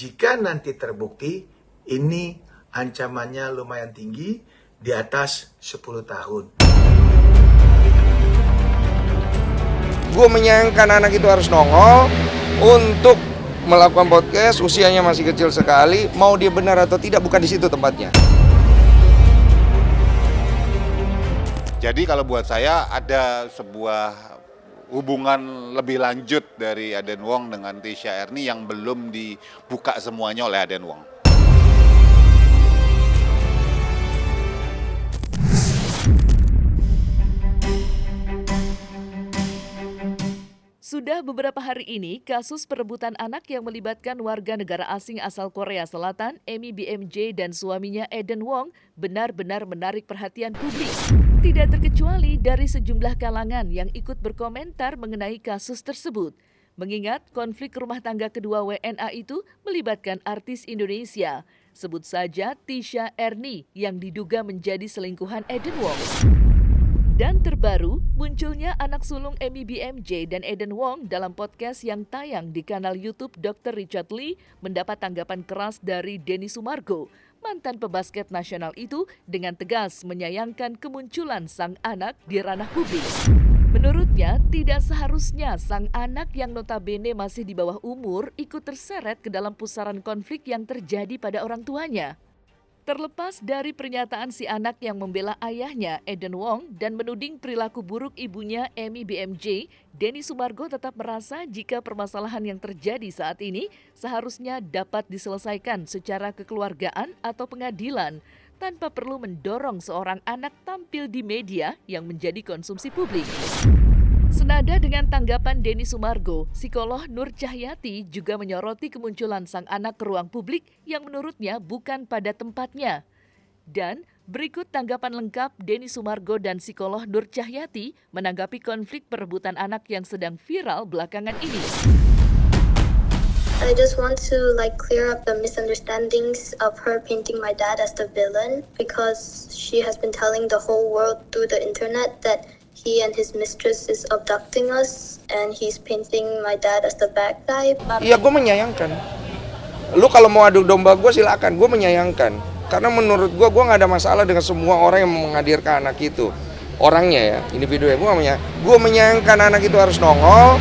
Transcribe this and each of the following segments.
Jika nanti terbukti, ini ancamannya lumayan tinggi, di atas 10 tahun. Gue menyayangkan anak itu harus nongol untuk melakukan podcast, usianya masih kecil sekali, mau dia benar atau tidak bukan di situ tempatnya. Jadi kalau buat saya ada sebuah hubungan lebih lanjut dari Aden Wong dengan Tisha Ernie yang belum dibuka semuanya oleh Aden Wong. Sudah beberapa hari ini, kasus perebutan anak yang melibatkan warga negara asing asal Korea Selatan, Amy BMJ dan suaminya Aden Wong, benar-benar menarik perhatian publik. Tidak terkecuali dari sejumlah kalangan yang ikut berkomentar mengenai kasus tersebut. Mengingat konflik rumah tangga kedua WNA itu melibatkan artis Indonesia. Sebut saja Tisha Ernie yang diduga menjadi selingkuhan Aden Wong. Dan terbaru, munculnya anak sulung Amy BMJ dan Aden Wong dalam podcast yang tayang di kanal YouTube Dr. Richard Lee mendapat tanggapan keras dari Denny Sumargo, mantan pebasket nasional itu dengan tegas menyayangkan kemunculan sang anak di ranah publik. Menurutnya, tidak seharusnya sang anak yang notabene masih di bawah umur ikut terseret ke dalam pusaran konflik yang terjadi pada orang tuanya. Terlepas dari pernyataan si anak yang membela ayahnya, Aden Wong, dan menuding perilaku buruk ibunya, Amy BMJ, Denny Sumargo tetap merasa jika permasalahan yang terjadi saat ini seharusnya dapat diselesaikan secara kekeluargaan atau pengadilan, tanpa perlu mendorong seorang anak tampil di media yang menjadi konsumsi publik. Senada dengan tanggapan Denny Sumargo, psikolog Nur Cahyati juga menyoroti kemunculan sang anak ke ruang publik yang menurutnya bukan pada tempatnya. Dan berikut tanggapan lengkap Denny Sumargo dan psikolog Nur Cahyati menanggapi konflik perebutan anak yang sedang viral belakangan ini. I just want to clear up the misunderstandings of her painting my dad as the villain because she has been telling the whole world through the internet that he and his mistress is abducting us and he's painting my dad as the bad guy. Iya, gue menyayangkan. Lu kalau mau adu domba gue silakan, gue menyayangkan. Karena menurut gue gak ada masalah dengan semua orang yang menghadirkan anak itu. Orangnya ya, individunya. Gue menyayangkan anak itu harus nongol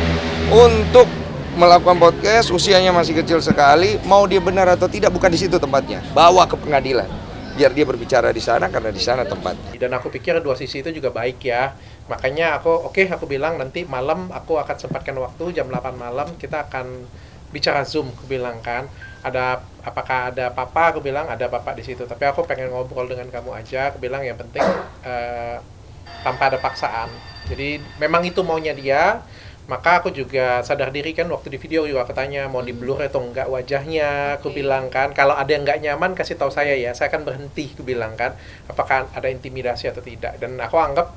untuk melakukan podcast, usianya masih kecil sekali, mau dia benar atau tidak bukan di situ tempatnya. Bawa ke pengadilan. Biar dia berbicara di sana karena di sana tempat. Dan aku pikir dua sisi itu juga baik ya. Makanya aku bilang nanti malam aku akan sempatkan waktu jam 8 malam kita akan bicara Zoom, aku bilang kan. Apakah ada papa? Aku bilang ada papa di situ. Tapi aku pengen ngobrol dengan kamu aja. Aku bilang yang penting tanpa ada paksaan. Jadi memang itu maunya dia. Maka aku juga sadar diri kan waktu di video juga aku tanya mau di blur atau enggak wajahnya. Aku bilang kan kalau ada yang enggak nyaman kasih tahu saya ya, saya akan berhenti. Aku bilang kan apakah ada intimidasi atau tidak. Dan aku anggap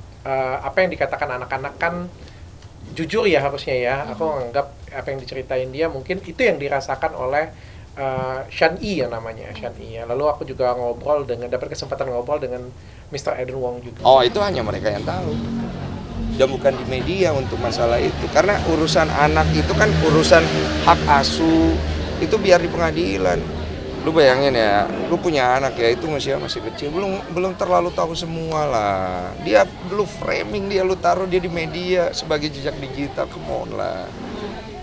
apa yang dikatakan anak-anak kan jujur ya harusnya ya. Aku anggap apa yang diceritain dia mungkin itu yang dirasakan oleh Shan-Yi ya namanya, Shan-Yi ya. Lalu aku juga dapat kesempatan ngobrol dengan Mr. Aden Wong juga. Oh, itu hanya mereka yang tahu. Dan bukan di media untuk masalah itu. Karena urusan anak itu kan urusan hak asuh, itu biar di pengadilan. Lu bayangin ya, lu punya anak ya, itu masih kecil, belum terlalu tahu semua lah. Dia lu framing dia, lu taruh dia di media sebagai jejak digital, come on lah.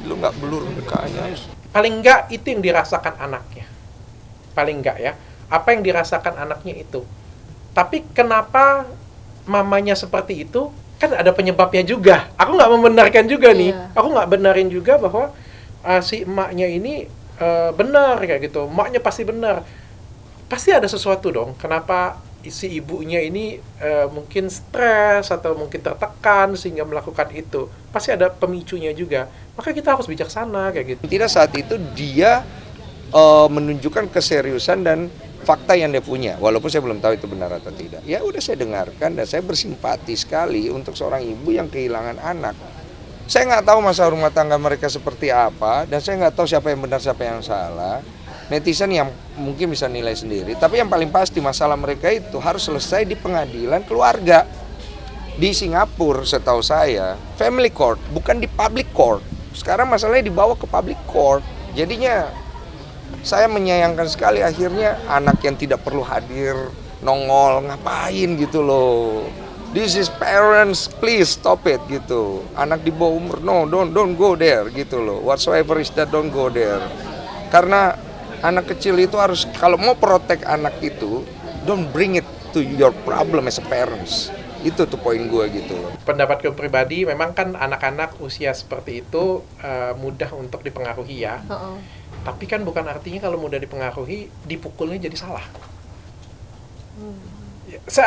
Lu nggak blur mukanya. Paling enggak itu yang dirasakan anaknya. Paling enggak ya, apa yang dirasakan anaknya itu. Tapi kenapa mamanya seperti itu? Kan ada penyebabnya juga. Aku nggak membenarkan juga nih. Aku nggak benarin juga bahwa si emaknya ini benar kayak gitu. Emaknya pasti benar. Pasti ada sesuatu dong. Kenapa si ibunya ini mungkin stres atau mungkin tertekan sehingga melakukan itu. Pasti ada pemicunya juga. Maka kita harus bijaksana kayak gitu. Tidak saat itu dia menunjukkan keseriusan dan fakta yang dia punya, walaupun saya belum tahu itu benar atau tidak. Ya udah saya dengarkan dan saya bersimpati sekali untuk seorang ibu yang kehilangan anak. Saya nggak tahu masa rumah tangga mereka seperti apa dan saya nggak tahu siapa yang benar siapa yang salah. Netizen yang mungkin bisa nilai sendiri. Tapi yang paling pasti masalah mereka itu harus selesai di pengadilan keluarga di Singapura setahu saya, family court bukan di public court. Sekarang masalahnya dibawa ke public court. Jadinya saya menyayangkan sekali akhirnya anak yang tidak perlu hadir, nongol, ngapain gitu loh. This is parents, please stop it gitu. Anak di bawah umur, no, don't go there gitu loh. Whatsoever is that, don't go there. Karena anak kecil itu harus, kalau mau protect anak itu, don't bring it to your problem as a parents. Itu tuh poin gue gitu loh. Pendapatku pribadi, memang kan anak-anak usia seperti itu mudah untuk dipengaruhi ya. Tapi kan bukan artinya kalau mudah dipengaruhi, dipukulnya jadi salah.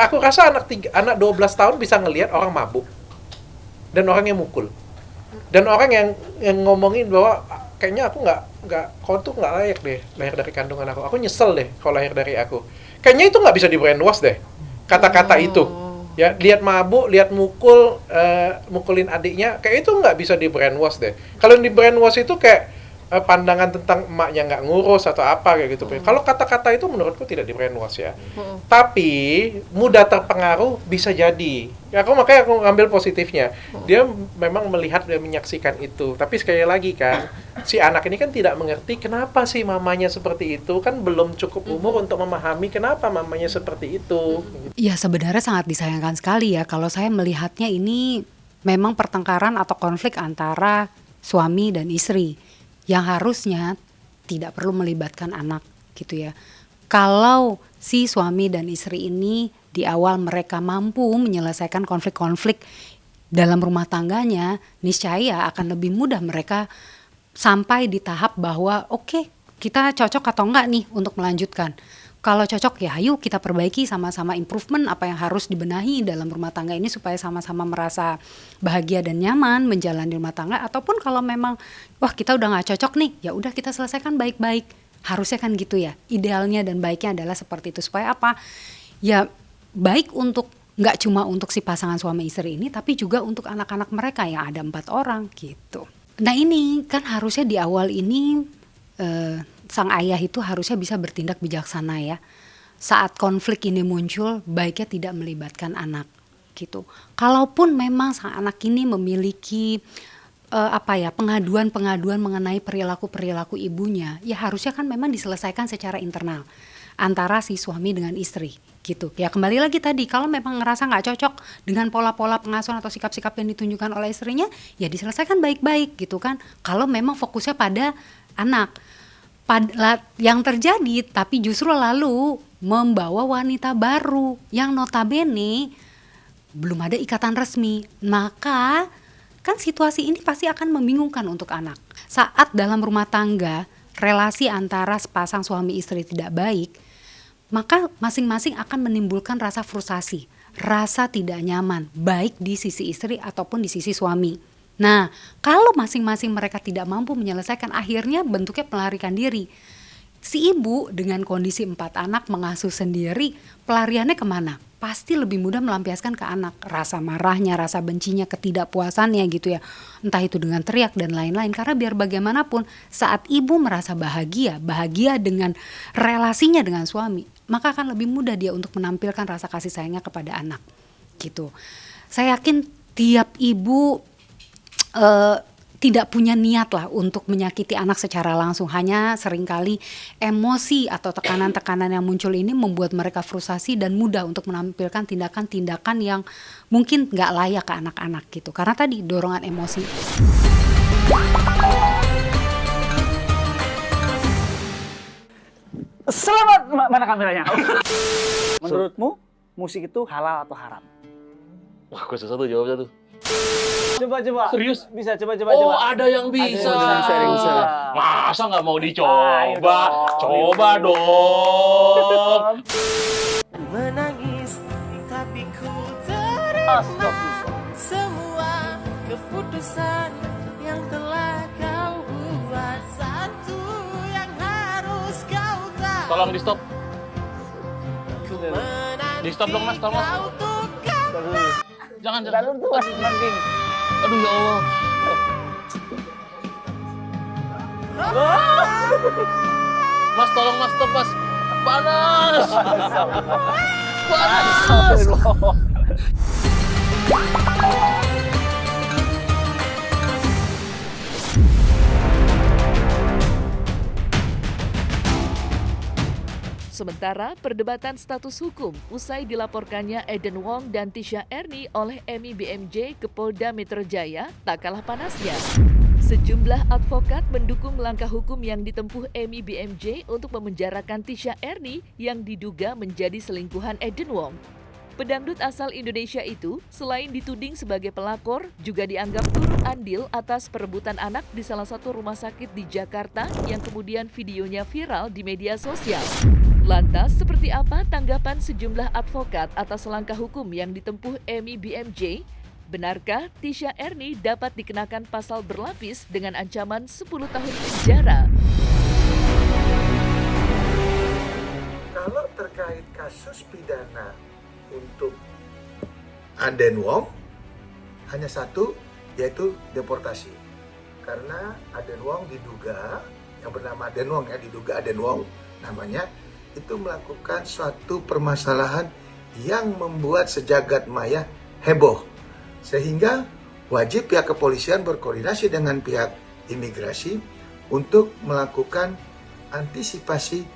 Aku rasa anak 12 tahun bisa ngelihat orang mabuk dan orang yang mukul dan orang yang ngomongin bahwa kayaknya aku nggak kau tuh nggak layak deh lahir dari kandungan aku nyesel deh kalau lahir dari aku, kayaknya itu nggak bisa di brainwash deh kata-kata itu ya. Lihat mabuk, lihat mukulin adiknya, kayak itu nggak bisa di brainwash deh. Kalau di brainwash itu kayak pandangan tentang emaknya nggak ngurus atau apa kayak gitu. Kalau kata-kata itu menurutku tidak di brainwash ya. Tapi mudah terpengaruh bisa jadi. Ya makanya aku ngambil positifnya. Dia memang melihat dan menyaksikan itu. Tapi sekali lagi kan, si anak ini kan tidak mengerti kenapa sih mamanya seperti itu. Kan belum cukup umur untuk memahami kenapa mamanya seperti itu. Ya sebenarnya sangat disayangkan sekali ya kalau saya melihatnya ini memang pertengkaran atau konflik antara suami dan istri yang harusnya tidak perlu melibatkan anak gitu ya. Kalau si suami dan istri ini di awal mereka mampu menyelesaikan konflik-konflik dalam rumah tangganya, niscaya akan lebih mudah mereka sampai di tahap bahwa oke, kita cocok atau enggak nih untuk melanjutkan. Kalau cocok ya ayo kita perbaiki sama-sama, improvement apa yang harus dibenahi dalam rumah tangga ini supaya sama-sama merasa bahagia dan nyaman menjalani rumah tangga. Ataupun kalau memang wah kita udah gak cocok nih, ya udah kita selesaikan baik-baik. Harusnya kan gitu ya, idealnya dan baiknya adalah seperti itu. Supaya apa? Ya baik untuk, gak cuma untuk si pasangan suami istri ini, tapi juga untuk anak-anak mereka yang ada 4 orang gitu. Nah ini kan harusnya di awal ini sang ayah itu harusnya bisa bertindak bijaksana ya. Saat konflik ini muncul, baiknya tidak melibatkan anak gitu. Kalaupun memang sang anak ini memiliki pengaduan-pengaduan mengenai perilaku-perilaku ibunya, ya harusnya kan memang diselesaikan secara internal antara si suami dengan istri gitu. Ya kembali lagi tadi, kalau memang ngerasa nggak cocok dengan pola-pola pengasuhan atau sikap-sikap yang ditunjukkan oleh istrinya, ya diselesaikan baik-baik gitu kan. Kalau memang fokusnya pada anak. Yang terjadi tapi justru lalu membawa wanita baru yang notabene belum ada ikatan resmi, maka kan situasi ini pasti akan membingungkan untuk anak. Saat dalam rumah tangga relasi antara sepasang suami istri tidak baik, maka masing-masing akan menimbulkan rasa frustasi, rasa tidak nyaman baik di sisi istri ataupun di sisi suami. Nah, kalau masing-masing mereka tidak mampu menyelesaikan, akhirnya bentuknya melarikan diri. Si ibu dengan kondisi 4 anak mengasuh sendiri, pelariannya kemana? Pasti lebih mudah melampiaskan ke anak. Rasa marahnya, rasa bencinya, ketidakpuasannya gitu ya. Entah itu dengan teriak dan lain-lain. Karena biar bagaimanapun saat ibu merasa bahagia dengan relasinya dengan suami, maka akan lebih mudah dia untuk menampilkan rasa kasih sayangnya kepada anak. Gitu. Saya yakin tiap ibu tidak punya niat lah untuk menyakiti anak secara langsung, hanya seringkali emosi atau tekanan-tekanan yang muncul ini membuat mereka frustasi dan mudah untuk menampilkan tindakan-tindakan yang mungkin nggak layak ke anak-anak gitu, karena tadi dorongan emosi. Selamat, mana kameranya? Menurutmu musik itu halal atau haram? Wah, gue susah tuh jawabnya tuh. Coba. Serius? Bisa, coba. Oh, ada yang bisa. Bisa. Masa nggak mau dicoba? Coba dong. Menangis, tapi ku terima semua keputusan yang telah kau buat. Satu yang harus kau tahu. Tolong di stop. Di stop dong mas, tolong. Jangan. Aduh ya Allah. Mas tolong mas, stop mas. Panas. Sementara perdebatan status hukum usai dilaporkannya Eden Wong dan Tisha Ernie oleh Emi BMJ ke Polda Metro Jaya tak kalah panasnya. Sejumlah advokat mendukung langkah hukum yang ditempuh Emi BMJ untuk memenjarakan Tisha Ernie yang diduga menjadi selingkuhan Eden Wong. Pedangdut asal Indonesia itu selain dituding sebagai pelakor, juga dianggap turut andil atas perebutan anak di salah satu rumah sakit di Jakarta yang kemudian videonya viral di media sosial. Lantas, seperti apa tanggapan sejumlah advokat atas langkah hukum yang ditempuh Emi BMJ? Benarkah Tisha Ernie dapat dikenakan pasal berlapis dengan ancaman 10 tahun penjara? Kalau terkait kasus pidana untuk Eden Wong, hanya satu, yaitu deportasi. Karena Eden Wong diduga, yang bernama Eden Wong ya, diduga Eden Wong namanya, itu melakukan suatu permasalahan yang membuat sejagat maya heboh. Sehingga wajib pihak kepolisian berkoordinasi dengan pihak imigrasi untuk melakukan antisipasi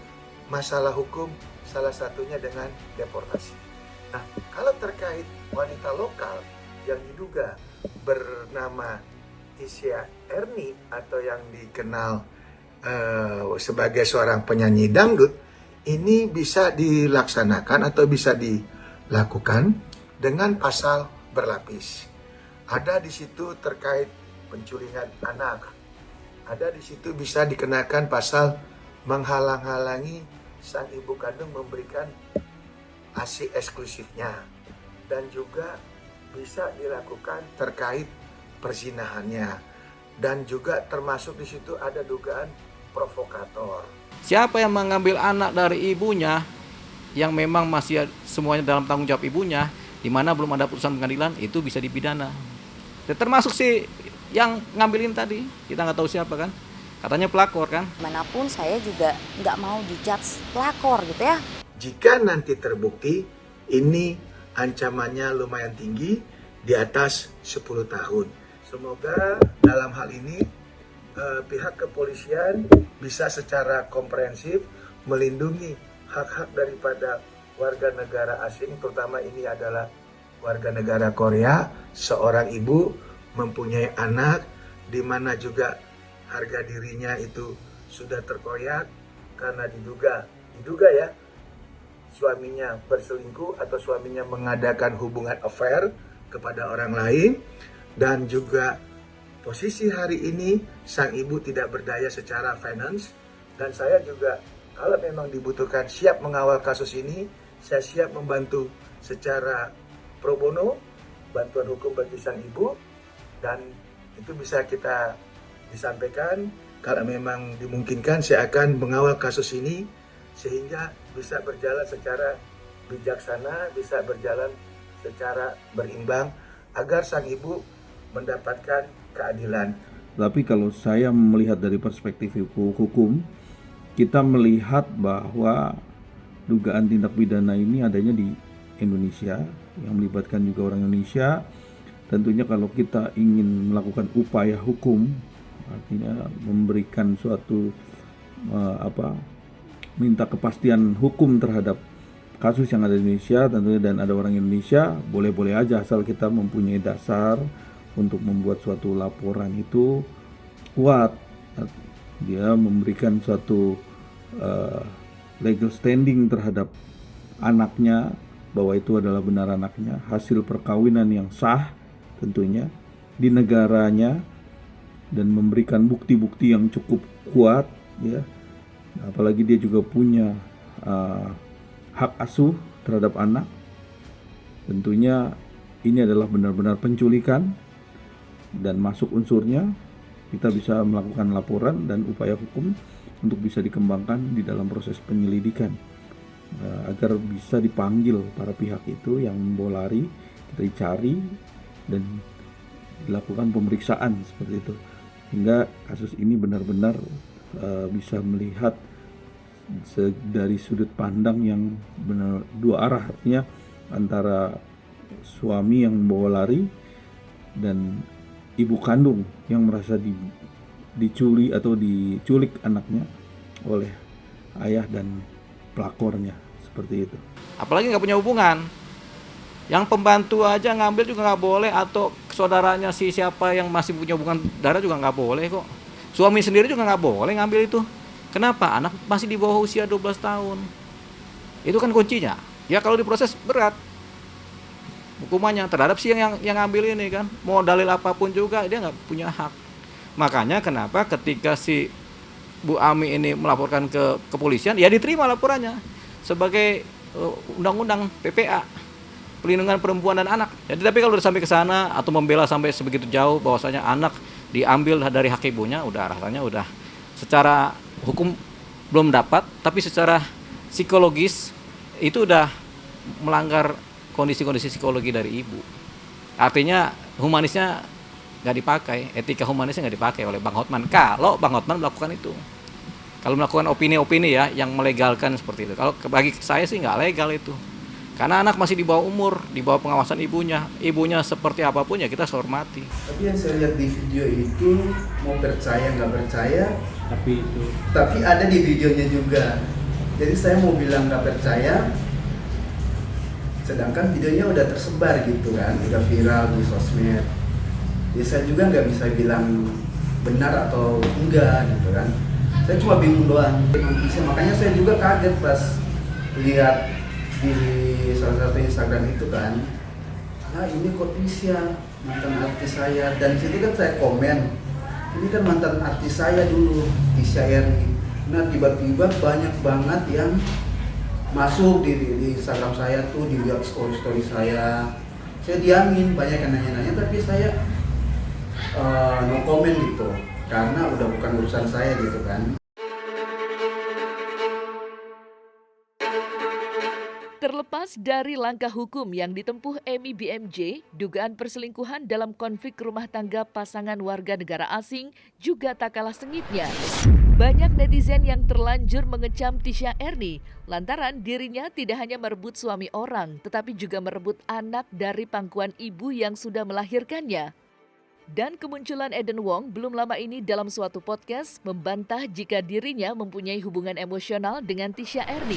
masalah hukum, salah satunya dengan deportasi. Nah, kalau terkait wanita lokal yang diduga bernama Tisha Ernie atau yang dikenal sebagai seorang penyanyi dangdut, ini bisa dilaksanakan atau bisa dilakukan dengan pasal berlapis. Ada di situ terkait penculikan anak. Ada di situ bisa dikenakan pasal menghalang-halangi sang ibu kandung memberikan ASI eksklusifnya. Dan juga bisa dilakukan terkait perzinahannya. Dan juga termasuk di situ ada dugaan provokator. Siapa yang mengambil anak dari ibunya yang memang masih semuanya dalam tanggung jawab ibunya, di mana belum ada putusan pengadilan, itu bisa dipidana. Dan termasuk si yang ngambilin tadi, kita nggak tahu siapa kan, katanya pelakor kan. Manapun saya juga nggak mau dijudge pelakor gitu ya. Jika nanti terbukti, ini ancamannya lumayan tinggi, di atas 10 tahun. Semoga dalam hal ini pihak kepolisian bisa secara komprehensif melindungi hak-hak daripada warga negara asing, terutama ini adalah warga negara Korea, seorang ibu mempunyai anak, di mana juga harga dirinya itu sudah terkoyak karena diduga ya, suaminya berselingkuh atau suaminya mengadakan hubungan affair kepada orang lain, dan juga posisi hari ini sang ibu tidak berdaya secara finance, dan saya juga kalau memang dibutuhkan siap mengawal kasus ini, saya siap membantu secara pro bono, bantuan hukum bagi sang ibu, dan itu bisa kita disampaikan. Kalau memang dimungkinkan, saya akan mengawal kasus ini sehingga bisa berjalan secara bijaksana, bisa berjalan secara berimbang agar sang ibu mendapatkan keadilan. Tapi kalau saya melihat dari perspektif hukum, kita melihat bahwa dugaan tindak pidana ini adanya di Indonesia, yang melibatkan juga orang Indonesia. Tentunya kalau kita ingin melakukan upaya hukum, artinya memberikan suatu minta kepastian hukum terhadap kasus yang ada di Indonesia, tentunya, dan ada orang Indonesia, boleh-boleh aja asal kita mempunyai dasar untuk membuat suatu laporan itu kuat. Dia memberikan suatu legal standing terhadap anaknya, bahwa itu adalah benar anaknya, hasil perkawinan yang sah tentunya di negaranya, dan memberikan bukti-bukti yang cukup kuat ya. Apalagi dia juga punya hak asuh terhadap anak. Tentunya ini adalah benar-benar penculikan dan masuk unsurnya. Kita bisa melakukan laporan dan upaya hukum untuk bisa dikembangkan di dalam proses penyelidikan, agar bisa dipanggil para pihak itu yang membawa lari, kita dicari dan dilakukan pemeriksaan seperti itu, hingga kasus ini benar-benar bisa melihat dari sudut pandang yang benar dua arah, artinya antara suami yang membawa lari dan ibu kandung yang merasa diculik atau diculik anaknya oleh ayah dan pelakornya, seperti itu. Apalagi nggak punya hubungan. Yang pembantu aja ngambil juga nggak boleh, atau saudaranya si siapa yang masih punya hubungan darah juga nggak boleh kok. Suami sendiri juga nggak boleh ngambil itu. Kenapa? Anak masih di bawah usia 12 tahun. Itu kan kuncinya. Ya kalau diproses berat hukumannya terhadap si yang ngambil ini kan. Mau dalil apapun juga dia nggak punya hak. Makanya kenapa ketika si Bu Ami ini melaporkan ke kepolisian, ya diterima laporannya sebagai undang-undang PPA, Pelindungan Perempuan dan Anak. Jadi tapi kalau udah sampai ke sana atau membela sampai sebegitu jauh bahwasanya anak diambil dari hak ibunya, udah rasanya udah secara hukum belum dapat, tapi secara psikologis itu udah melanggar kondisi-kondisi psikologi dari ibu. Artinya humanisnya nggak dipakai, etika humanisnya nggak dipakai oleh Bang Hotman. Kalau Bang Hotman melakukan itu, kalau melakukan opini-opini ya yang melegalkan seperti itu. Kalau bagi saya sih nggak legal itu. Karena anak masih di bawah umur, di bawah pengawasan ibunya. Ibunya seperti apapun ya kita hormati. Tapi yang saya lihat di video itu, mau percaya nggak percaya, tapi ada di videonya juga. Jadi saya mau bilang nggak percaya, sedangkan videonya udah tersebar gitu kan, udah viral di sosmed. Jadi saya juga nggak bisa bilang benar atau enggak gitu kan. Saya cuma bingung doang. Makanya saya juga kaget pas lihat di salah satu Instagram itu kan, ini kok Tisha, mantan artis saya. Dan situ kan saya komen, ini kan mantan artis saya dulu, Tisha Erni. Nah tiba-tiba banyak banget yang masuk di Instagram saya tuh, dilihat story saya. Saya diamin, banyak yang nanya-nanya, tapi saya no comment gitu, karena udah bukan urusan saya gitu kan. Terlepas dari langkah hukum yang ditempuh Emi BMJ, dugaan perselingkuhan dalam konflik rumah tangga pasangan warga negara asing juga tak kalah sengitnya. Banyak netizen yang terlanjur mengecam Tisha Erni lantaran dirinya tidak hanya merebut suami orang, tetapi juga merebut anak dari pangkuan ibu yang sudah melahirkannya. Dan kemunculan Eden Wong belum lama ini dalam suatu podcast membantah jika dirinya mempunyai hubungan emosional dengan Tisha Erni.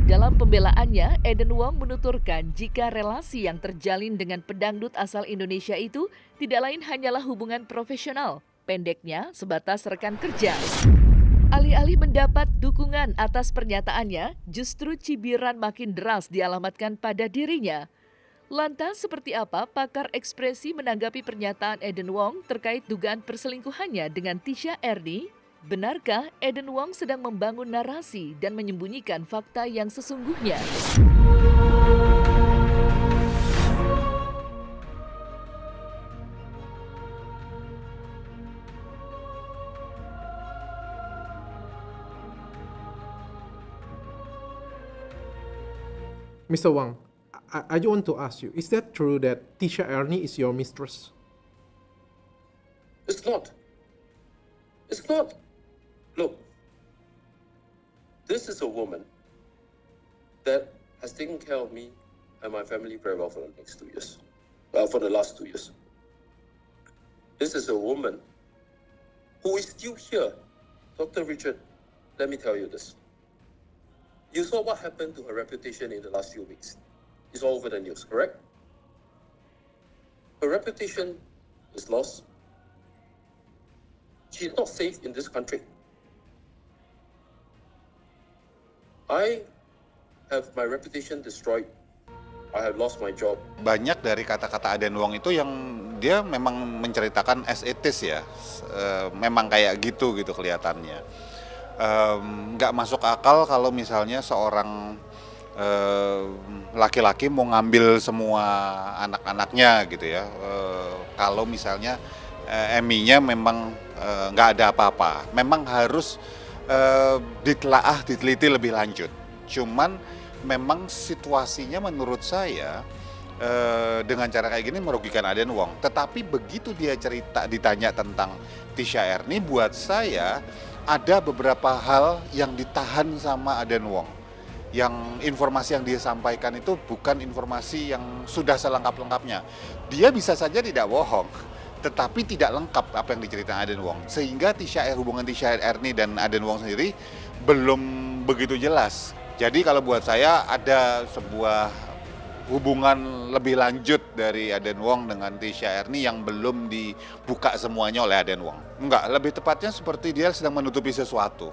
Dalam pembelaannya, Eden Wong menuturkan jika relasi yang terjalin dengan pedangdut asal Indonesia itu tidak lain hanyalah hubungan profesional, pendeknya sebatas rekan kerja. Alih-alih mendapat dukungan atas pernyataannya, justru cibiran makin deras dialamatkan pada dirinya. Lantas seperti apa pakar ekspresi menanggapi pernyataan Eden Wong terkait dugaan perselingkuhannya dengan Tisha Erni? Benarkah Eden Wong sedang membangun narasi dan menyembunyikan fakta yang sesungguhnya? Mr. Wang, I want to ask you, is that true that Tisha Erni is your mistress? It's not. It's not. Look, this is a woman that has taken care of me and my family very well for the next 2 years. For the last 2 years. This is a woman who is still here. Dr. Richard, let me tell you this. You saw what happened to her reputation in the last few weeks. It's all over the news, correct? Her reputation is lost. She's not safe in this country. I have my reputation destroyed. I have lost my job. Banyak dari kata-kata Eden Wong itu yang dia memang menceritakan as it is ya. Memang kayak gitu kelihatannya. Nggak masuk akal kalau misalnya seorang laki-laki mau ngambil semua anak-anaknya gitu ya. Kalau misalnya Emi-nya memang nggak ada apa-apa. Memang harus ditelaah, diteliti lebih lanjut. Cuman memang situasinya menurut saya dengan cara kayak gini merugikan Eden Wong. Tetapi begitu dia ditanya tentang Tisha Erni, buat saya ada beberapa hal yang ditahan sama Eden Wong. Yang informasi yang dia sampaikan itu bukan informasi yang sudah selengkap-lengkapnya. Dia bisa saja tidak bohong, tetapi tidak lengkap apa yang diceritakan Eden Wong. Sehingga hubungan Tisha Erni dan Eden Wong sendiri belum begitu jelas. Jadi kalau buat saya ada sebuah hubungan lebih lanjut dari Aden Wong dengan Tisha Ernie yang belum dibuka semuanya oleh Aden Wong. Enggak, lebih tepatnya seperti dia sedang menutupi sesuatu.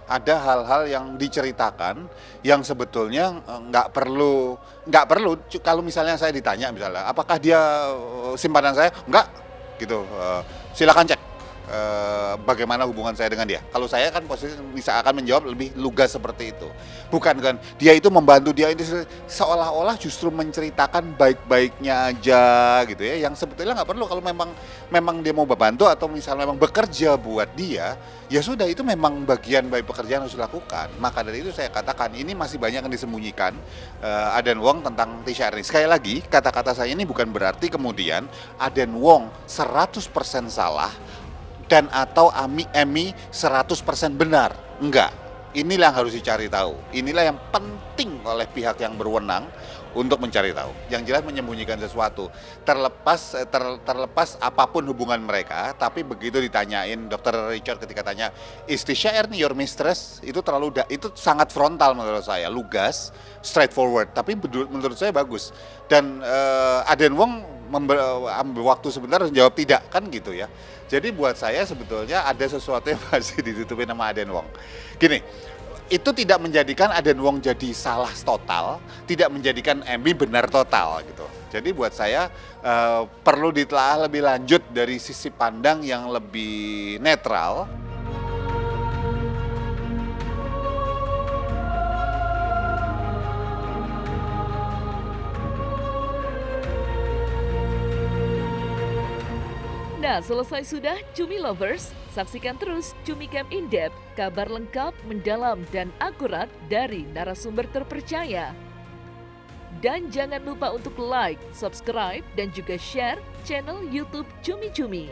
Ada hal-hal yang diceritakan yang sebetulnya nggak perlu kalau misalnya saya ditanya misalnya apakah dia simpanan saya, enggak gitu, silakan cek bagaimana hubungan saya dengan dia. Kalau saya kan posisi bisa akan menjawab lebih lugas seperti itu, bukan kan dia itu membantu dia itu seolah-olah justru menceritakan baik-baiknya aja gitu ya, yang sebetulnya nggak perlu. Kalau memang dia mau membantu atau misalnya memang bekerja buat dia, ya sudah, itu memang bagian dari pekerjaan yang harus dilakukan. Maka dari itu saya katakan ini masih banyak yang disembunyikan Aden Wong tentang Tisha Ernie. Sekali lagi, kata-kata saya ini bukan berarti kemudian Aden Wong 100% salah dan atau Emmy 100% benar. Enggak. Inilah yang harus dicari tahu. Inilah yang penting oleh pihak yang berwenang untuk mencari tahu. Yang jelas menyembunyikan sesuatu. Terlepas apapun hubungan mereka, tapi begitu ditanyain Dr. Richard ketika tanya, "Is Tisha Ernie your mistress?" Itu itu sangat frontal menurut saya, lugas, straightforward, tapi menurut saya bagus. Dan Aden Wong ambil waktu sebentar jawab tidak, kan gitu ya. Jadi buat saya sebetulnya ada sesuatu yang masih ditutupin sama Aden Wong. Gini, itu tidak menjadikan Aden Wong jadi salah total, tidak menjadikan Emmy benar total gitu. Jadi buat saya perlu ditelaah lebih lanjut dari sisi pandang yang lebih netral. Nah, selesai sudah Cumi Lovers? Saksikan terus Cumi Camp In Depth, kabar lengkap, mendalam, dan akurat dari narasumber terpercaya. Dan jangan lupa untuk like, subscribe, dan juga share channel YouTube Cumi Cumi.